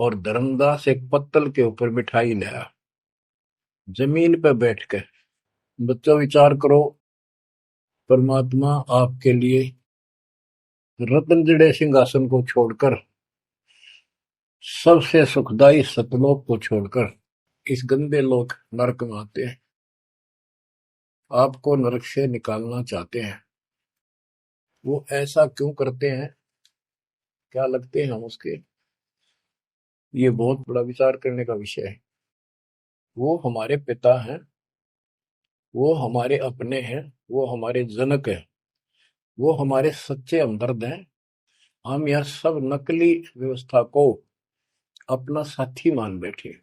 और धर्मदास एक पत्तल के ऊपर मिठाई लाया, जमीन पर बैठ कर। बच्चों विचार करो, परमात्मा आपके लिए रत्न जड़े सिंहासन को छोड़कर, सबसे सुखदाई सतलोक को छोड़कर इस गंदे लोक नरक में आते हैं, आपको नरक से निकालना चाहते हैं। वो ऐसा क्यों करते हैं, क्या लगते हैं हम उसके, ये बहुत बड़ा विचार करने का विषय है। वो हमारे पिता हैं, वो हमारे अपने हैं, वो हमारे जनक हैं, वो हमारे सच्चे हमदर्द हैं। हम यह सब नकली व्यवस्था को अपना साथी मान बैठे।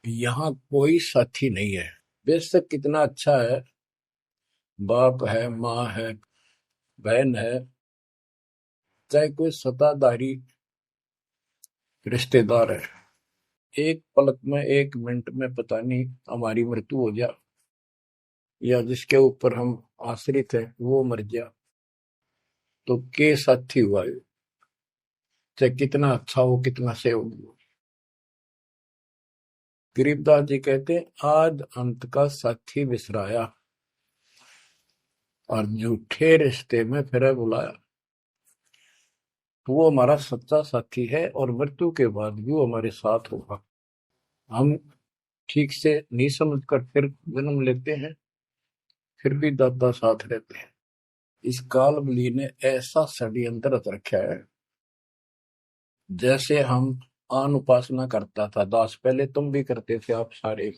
यहाँ कोई साथी नहीं है। बेशक कितना अच्छा है, बाप है, माँ है, बहन है, चाहे कोई सत्ताधारी रिश्तेदार है, एक पलक में, एक मिनट में पता नहीं हमारी मृत्यु हो जाए, या जिसके ऊपर हम आश्रित हैं वो मर गया, तो के साथी हुआ है, चाहे कितना अच्छा हो, कितना सेवक हो। गरीबदास जी कहते हैं, आद अंत का साथी विसराया और झूठे रिश्ते में फिर बुलाया। तो वो हमारा सच्चा साथी है और मृत्यु के बाद भी वो हमारे साथ होगा। हम ठीक से नहीं समझकर फिर जन्म लेते हैं, फिर भी दादा साथ रहते हैं। इस कालबली ने ऐसा षड्यंत्र रच रखा है। जैसे हम आन उपासना करता था दास, पहले तुम भी करते थे, आप सारे,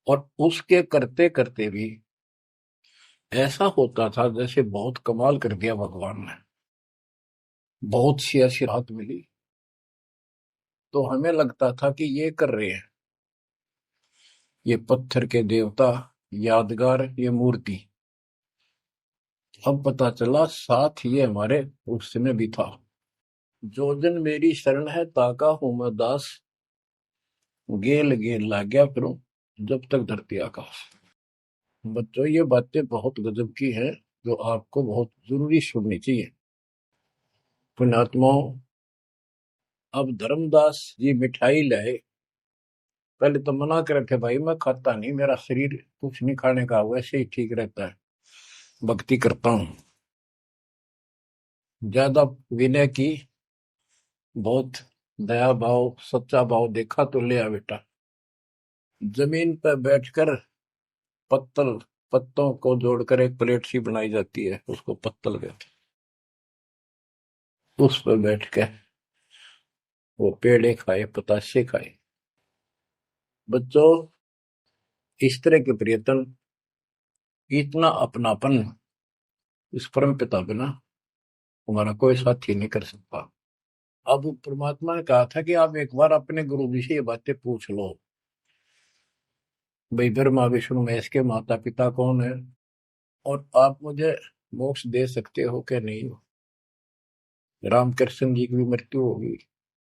और उसके करते करते भी ऐसा होता था जैसे बहुत कमाल कर दिया भगवान ने, बहुत सी ऐसी राहत मिली, तो हमें लगता था कि ये कर रहे हैं, ये पत्थर के देवता, यादगार, ये मूर्ति। अब पता चला साथ ये हमारे उसमें भी था। जो जन मेरी शरण है ताका हूं मैं दास, गेल गेल ला गया फिरूं जब तक धरती आकाश। बच्चों ये बातें बहुत गजब की हैं, जो आपको बहुत जरूरी सुननी चाहिए। पुण्यात्माओं, अब धर्मदास जी मिठाई लाए, पहले तो मना कर रखे, भाई मैं खाता नहीं, मेरा शरीर कुछ नहीं खाने का, वैसे ही ठीक रहता है, भक्ति करता हूं। ज्यादा विनय की, बहुत दया भाव, सच्चा भाव देखा तो ले आ बेटा। जमीन पर बैठकर पत्तल, पत्तों को जोड़कर एक प्लेट सी बनाई जाती है, उसको पत्तल कहते हैं। उस पर बैठ के वो पेड़े खाए, पताशे खाए। बच्चों, इस तरह के प्रयत्न, इतना अपनापन इस परम पिता बिना हमारा कोई साथी नहीं कर सकता। अब परमात्मा ने कहा था कि आप एक बार अपने गुरु जी से ये बातें पूछ लो, भाई ब्रह्मा विष्णु महेश के माता पिता कौन है, और आप मुझे मोक्ष दे सकते हो कि नहीं हो। रामकृष्ण जी की भी मृत्यु होगी,